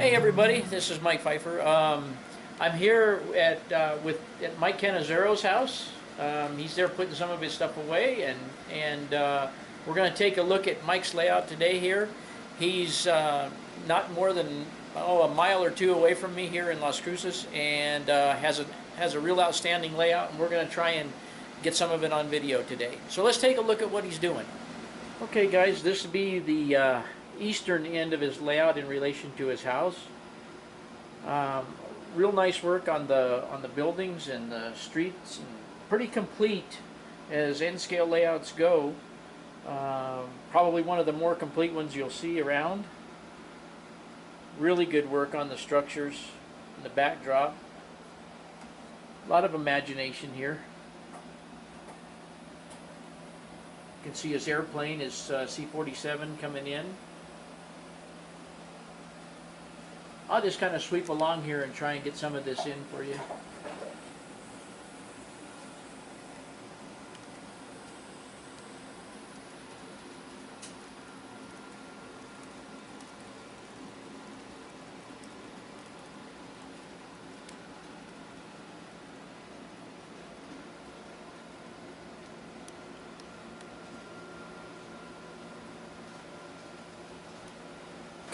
Hey everybody, this is Mike Fifer. I'm here at Mike Canizaro's house. He's there putting some of his stuff away, and we're going to take a look at Mike's layout today. Here, he's not more than a mile or two away from me here in Las Cruces, and has a real outstanding layout. And we're going to try and get some of it on video today. So let's take a look at what he's doing. Okay, guys, this would be the eastern end of his layout in relation to his house. Real nice work on the buildings and the streets, and pretty complete as end scale layouts go. Probably one of the more complete ones you'll see around. Really good work on the structures and the backdrop. A lot of imagination here. You can see his airplane is C-47 coming in. I'll just kind of sweep along here and try and get some of this in for you.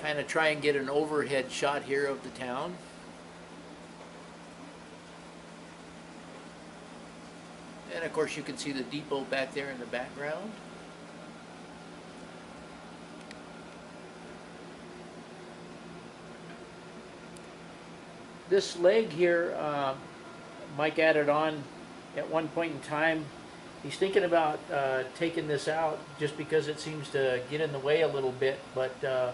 Kind of try and get an overhead shot here of the town. And of course you can see the depot back there in the background. This leg here, Mike added on at one point in time. He's thinking about taking this out just because it seems to get in the way a little bit, but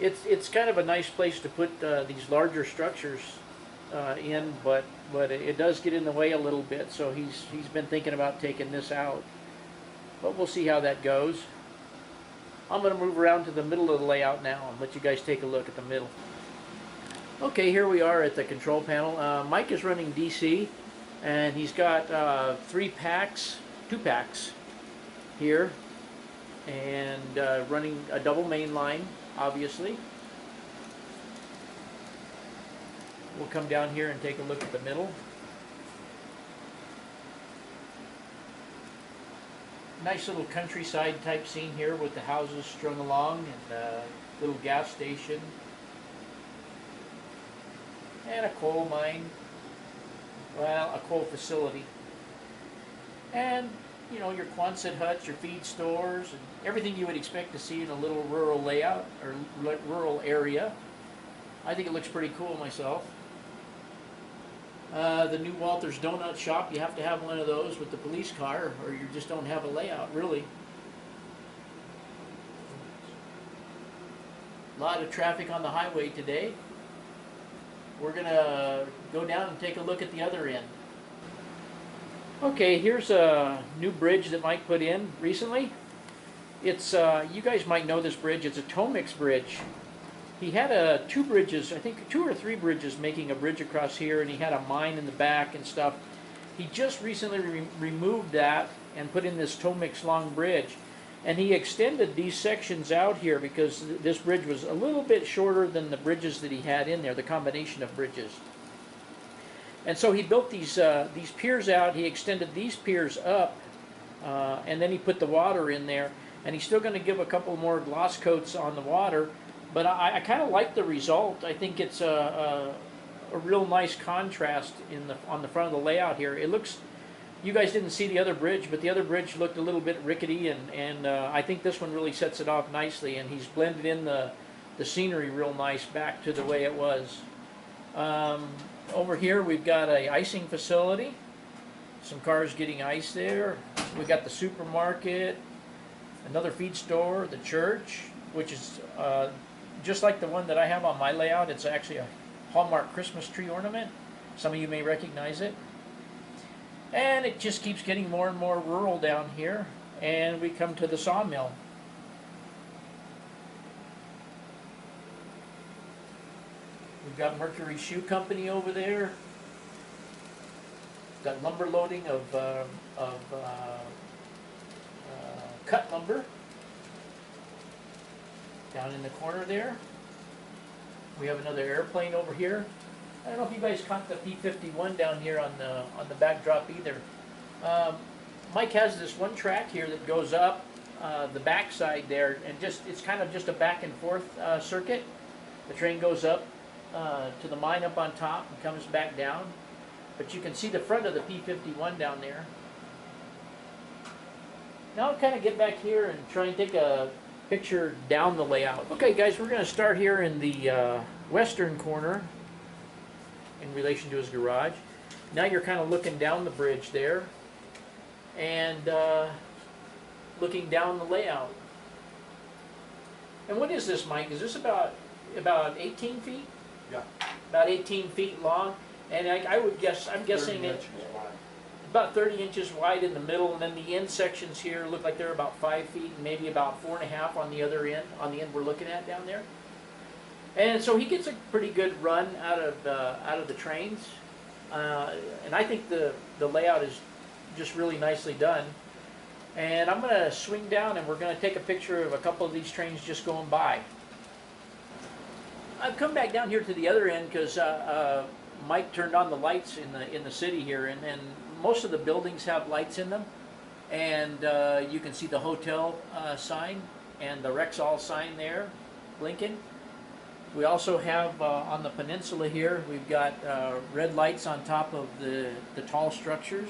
it's kind of a nice place to put these larger structures in, but it does get in the way a little bit. So he's been thinking about taking this out, but we'll see how that goes. I'm going to move around to the middle of the layout now and let you guys take a look at the middle. Okay, here we are at the control panel. Mike is running DC, and he's got two packs here, and running a double main line. Obviously, we'll come down here and take a look at the middle. Nice little countryside type scene here with the houses strung along, and a little gas station and a coal mine, well, a coal facility, and you know, your Quonset huts, your feed stores, and everything you would expect to see in a little rural layout or rural area. I think it looks pretty cool myself. The new Walter's Donut Shop, you have to have one of those with the police car, or you just don't have a layout, really. A lot of traffic on the highway today. We're going to go down and take a look at the other end. Okay, here's a new bridge that Mike put in recently. It's, you guys might know this bridge, it's a Tomek's bridge. He had two bridges, I think 2 or 3 bridges making a bridge across here, and he had a mine in the back and stuff. He just recently removed that and put in this Tomek's long bridge. And he extended these sections out here because this bridge was a little bit shorter than the bridges that he had in there, the combination of bridges. And so he built these piers out. He extended these piers up, and then he put the water in there. And he's still going to give a couple more gloss coats on the water, but I kind of like the result. I think it's a real nice contrast on the front of the layout here. It looks, you guys didn't see the other bridge, but the other bridge looked a little bit rickety, and I think this one really sets it off nicely. And he's blended in the scenery real nice back to the way it was. Over here we've got a icing facility, some cars getting ice there. We got the supermarket, another feed store, the church, which is just like the one that I have on my layout. It's actually a Hallmark Christmas tree ornament. Some of you may recognize it. And it just keeps getting more and more rural down here, and we come to the sawmill. We've got Mercury Shoe Company over there. We've got lumber loading of cut lumber down in the corner there. We have another airplane over here. I don't know if you guys caught the P-51 down here on the backdrop either. Mike has this one track here that goes up the backside there, and it's kind of just a back and forth circuit. The train goes up to the mine up on top and comes back down. But you can see the front of the P-51 down there. Now I'll kind of get back here and try and take a picture down the layout. Okay guys, we're going to start here in the western corner in relation to his garage. Now you're kind of looking down the bridge there and looking down the layout. And what is this, Mike? Is this about 18 feet? Yeah. About 18 feet long, and I would guess, I'm guessing it about 30 inches wide in the middle, and then the end sections here look like they're about 5 feet, and maybe about 4.5 on the other end, on the end we're looking at down there. And so he gets a pretty good run out of the trains, and I think the layout is just really nicely done. And I'm going to swing down, and we're going to take a picture of a couple of these trains just going by. I've come back down here to the other end because Mike turned on the lights in the city here, and most of the buildings have lights in them, and you can see the hotel sign and the Rexall sign there blinking. We also have on the peninsula here, we've got red lights on top of the tall structures,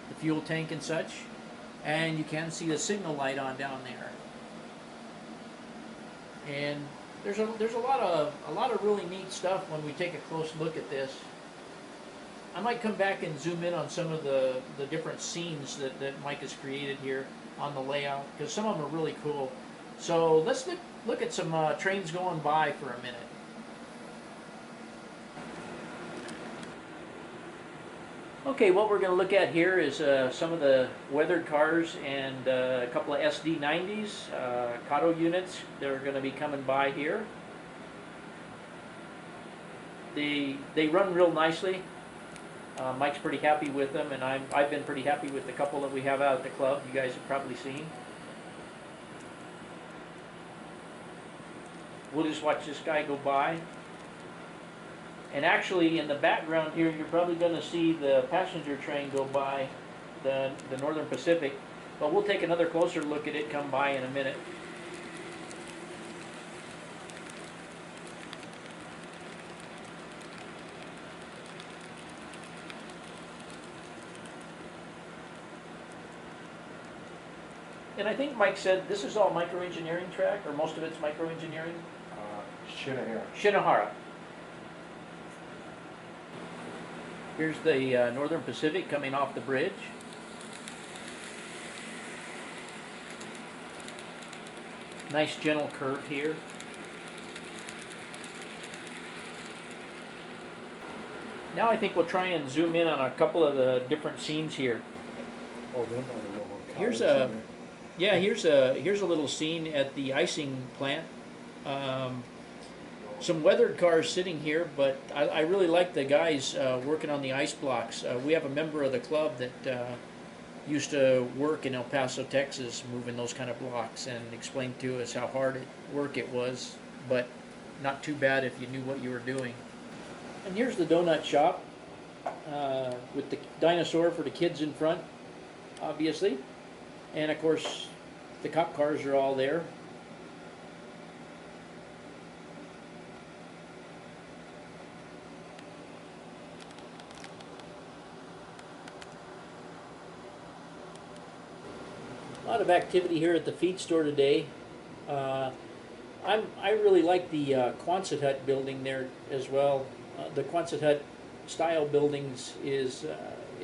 the fuel tank and such, and you can see the signal light on down there. And there's a lot of really neat stuff when we take a close look at this. I might come back and zoom in on some of the different scenes that Mike has created here on the layout, because some of them are really cool. So let's look at some trains going by for a minute. Okay, what we're going to look at here is some of the weathered cars and a couple of SD90s, Kato units that are going to be coming by here. They run real nicely. Mike's pretty happy with them, and I've been pretty happy with the couple that we have out at the club. You guys have probably seen. We'll just watch this guy go by. And actually, in the background here, you're probably going to see the passenger train go by, the Northern Pacific. But we'll take another closer look at it come by in a minute. And I think Mike said this is all microengineering track, or most of it's microengineering? Shinohara. Here's the Northern Pacific coming off the bridge. Nice gentle curve here. Now I think we'll try and zoom in on a couple of the different scenes here. Oh, Here's a here's a little scene at the icing plant. Some weathered cars sitting here, but I really like the guys working on the ice blocks. We have a member of the club that used to work in El Paso, Texas, moving those kind of blocks, and explained to us how hard work it was, but not too bad if you knew what you were doing. And here's the donut shop with the dinosaur for the kids in front, obviously. And of course, the cop cars are all there. A lot of activity here at the feed store today. I really like the Quonset hut building there as well. The Quonset hut style buildings is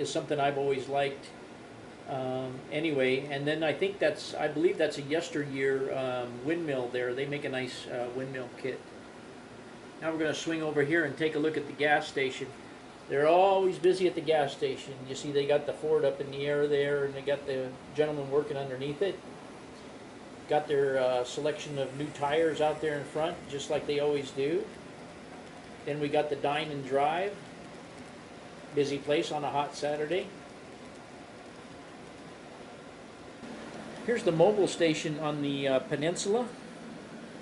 something I've always liked. Anyway, and then I believe that's a yesteryear windmill there. They make a nice windmill kit. Now we're going to swing over here and take a look at the gas station. They're always busy at the gas station. You see they got the Ford up in the air there, and they got the gentleman working underneath it. Got their selection of new tires out there in front, just like they always do. Then we got the Dine and Drive. Busy place on a hot Saturday. Here's the Mobil Station on the peninsula.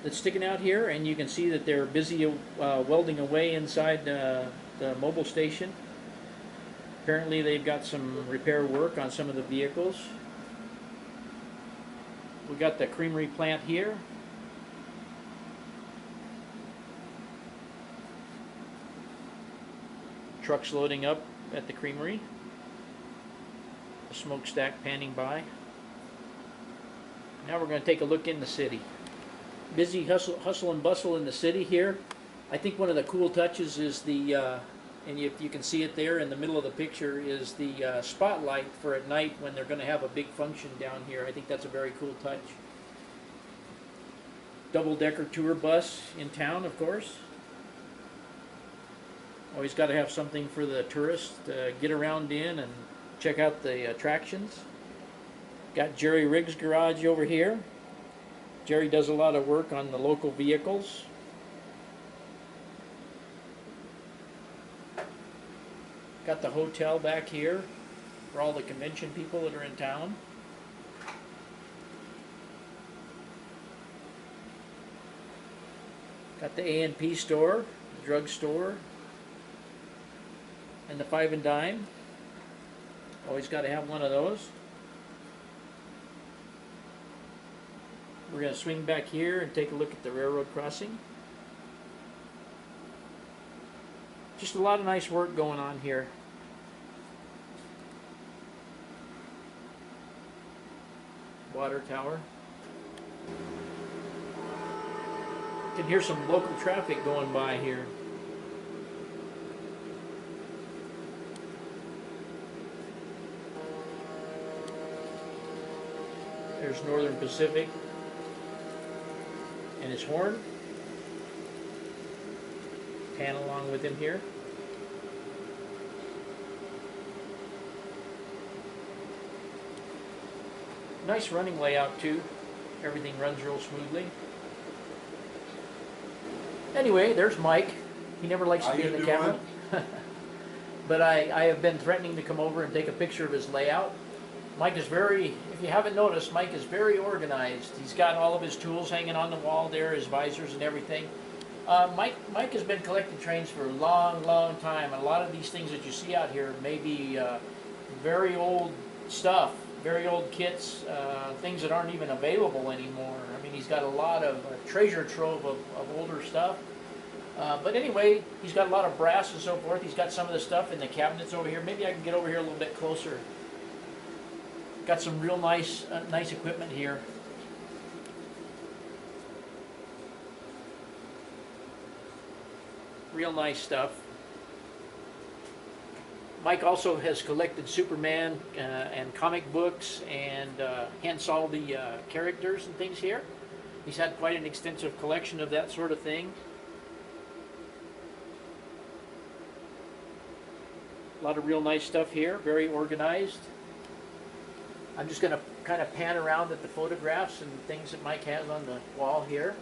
that's sticking out here, and you can see that they're busy welding away inside the Mobil Station. Apparently they've got some repair work on some of the vehicles. We got the creamery plant here. Trucks loading up at the creamery. The smokestack panning by. Now we're going to take a look in the city. Busy hustle and bustle in the city here. I think one of the cool touches is the, and you can see it there in the middle of the picture, is the spotlight for at night when they're going to have a big function down here. I think that's a very cool touch. Double-decker tour bus in town, of course. Always got to have something for the tourists to get around in and check out the attractions. Got Jerry Riggs' garage over here. Jerry does a lot of work on the local vehicles. Got the hotel back here for all the convention people that are in town. Got the A&P store, the drug store, and the Five and Dime. Always got to have one of those. We're going to swing back here and take a look at the railroad crossing. Just a lot of nice work going on here. Water tower. You can hear some local traffic going by here. There's Northern Pacific and his horn. Pan along with him here. Nice running layout too. Everything runs real smoothly. Anyway, there's Mike. He never likes to be in the camera. But I have been threatening to come over and take a picture of his layout. Mike is very, if you haven't noticed, Mike is very organized. He's got all of his tools hanging on the wall there, his visors and everything. Mike has been collecting trains for a long, long time. And a lot of these things that you see out here may be very old stuff, very old kits, things that aren't even available anymore. I mean, he's got a lot of treasure trove of older stuff. But anyway, he's got a lot of brass and so forth. He's got some of the stuff in the cabinets over here. Maybe I can get over here a little bit closer. Got some real nice equipment here. Real nice stuff. Mike also has collected Superman and comic books, and hence all the characters and things here. He's had quite an extensive collection of that sort of thing. A lot of real nice stuff here, very organized. I'm just going to kind of pan around at the photographs and things that Mike has on the wall here.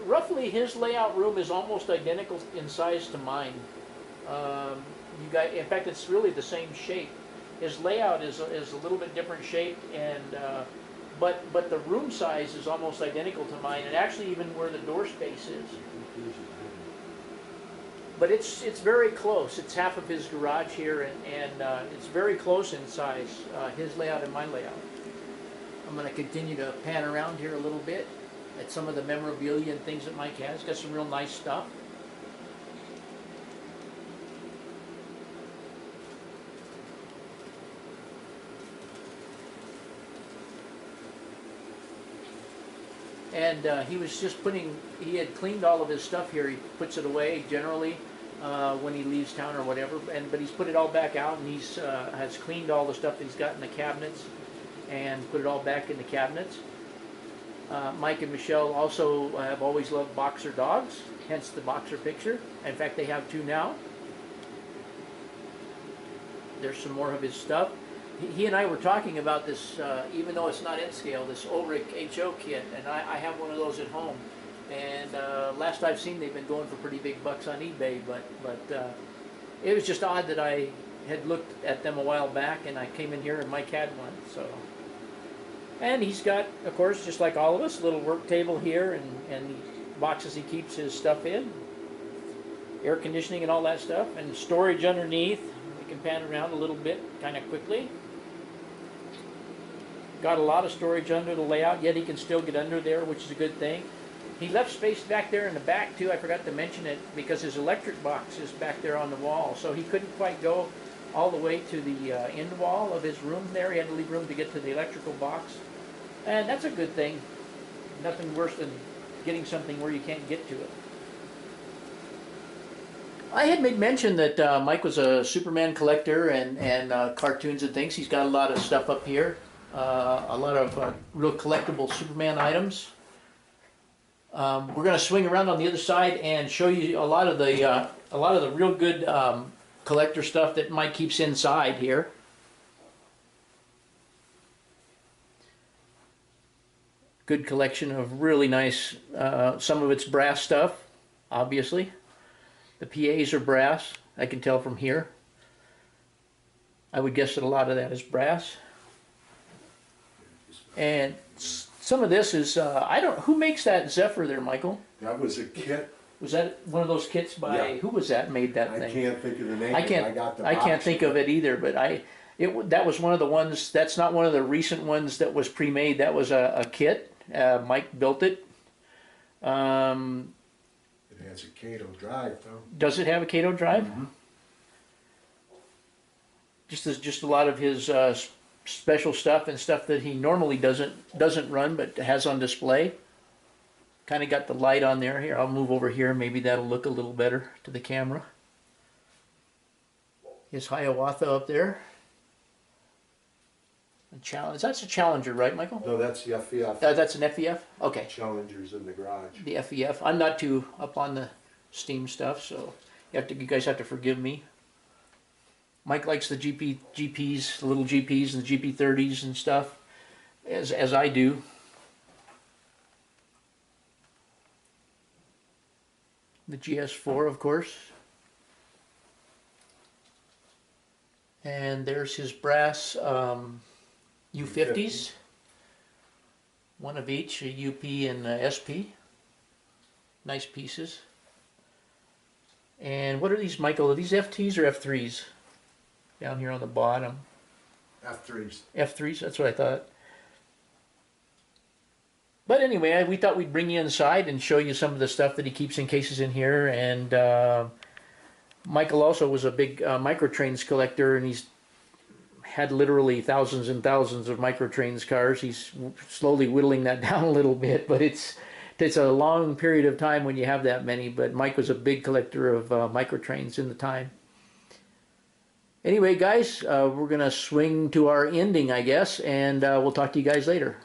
Roughly his layout room is almost identical in size to mine. In fact, it's really the same shape. His layout is a little bit different shaped, and but the room size is almost identical to mine, and actually even where the door space is. But it's very close. It's half of his garage here, and it's very close in size, his layout and my layout. I'm going to continue to pan around here a little bit at some of the memorabilia and things that Mike has. Got some real nice stuff. And he was just he had cleaned all of his stuff here. He puts it away generally when he leaves town or whatever. But he's put it all back out, and he's has cleaned all the stuff that he's got in the cabinets and put it all back in the cabinets. Mike and Michelle also have always loved boxer dogs, hence the boxer picture. In fact, they have two now. There's some more of his stuff. He and I were talking about this, even though it's not N-scale, this Ulrich HO kit, and I have one of those at home. And last I've seen, they've been going for pretty big bucks on eBay, but it was just odd that I had looked at them a while back, and I came in here and Mike had one. So And he's got, of course, just like all of us, a little work table here and boxes he keeps his stuff in, air conditioning and all that stuff, and storage underneath. We can pan around a little bit kind of quickly. Got a lot of storage under the layout, yet he can still get under there, which is a good thing. He left space back there in the back too. I forgot to mention it because his electric box is back there on the wall, so he couldn't quite go all the way to the end wall of his room there. He had to leave room to get to the electrical box, and that's a good thing. Nothing worse than getting something where you can't get to it. I had made mention that Mike was a Superman collector and cartoons and things. He's got a lot of stuff up here, a lot of real collectible Superman items. We're going to swing around on the other side and show you a lot of the real good collector stuff that Mike keeps inside here. Good collection of really nice. Some of it's brass stuff, obviously. The PAs are brass, I can tell from here. I would guess that a lot of that is brass. And some of this is, I don't, who makes that Zephyr there, Michael? That was a kit. Was that one of those kits by, Yeah. who was that made that thing? I can't think of the name. I can't think of it either, but that was one of the ones, that's not one of the recent ones that was pre-made, that was a kit. Mike built it. It has a Cato drive, though. Does it have a Cato drive? Mm-hmm. Just a lot of his special stuff and stuff that he normally doesn't run, but has on display. Kind of got the light on there. Here, I'll move over here. Maybe that'll look a little better to the camera. His Hiawatha up there. That's a Challenger, right, Michael? No, that's the FEF. That's an FEF? Okay. Challengers in the garage. The FEF. I'm not too up on the Steam stuff, so you guys have to forgive me. Mike likes the GPs, the little GPs and the GP30s and stuff, as I do. The GS4, of course. And there's his brass U50s. One of each, a UP and a SP. Nice pieces. And what are these, Michael? Are these FTs or F3s? Down here on the bottom. F3s. F3s, that's what I thought. But anyway, we thought we'd bring you inside and show you some of the stuff that he keeps in cases in here. And Michael also was a big microtrains collector, and he's had literally thousands and thousands of microtrains cars. He's slowly whittling that down a little bit, but it's a long period of time when you have that many. But Mike was a big collector of microtrains in the time. Anyway, guys, we're going to swing to our ending, I guess, and we'll talk to you guys later.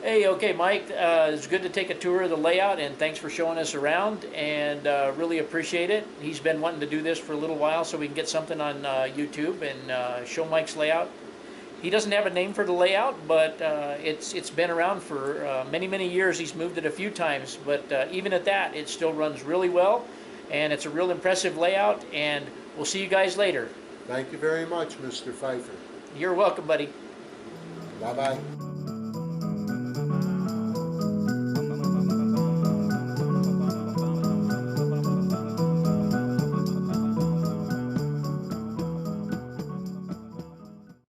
Hey, okay, Mike, it's good to take a tour of the layout, and thanks for showing us around, and really appreciate it. He's been wanting to do this for a little while so we can get something on YouTube and show Mike's layout. He doesn't have a name for the layout, but it's been around for many, many years. He's moved it a few times, but even at that, it still runs really well, and it's a real impressive layout, and we'll see you guys later. Thank you very much, Mr. Fifer. You're welcome, buddy. Bye-bye.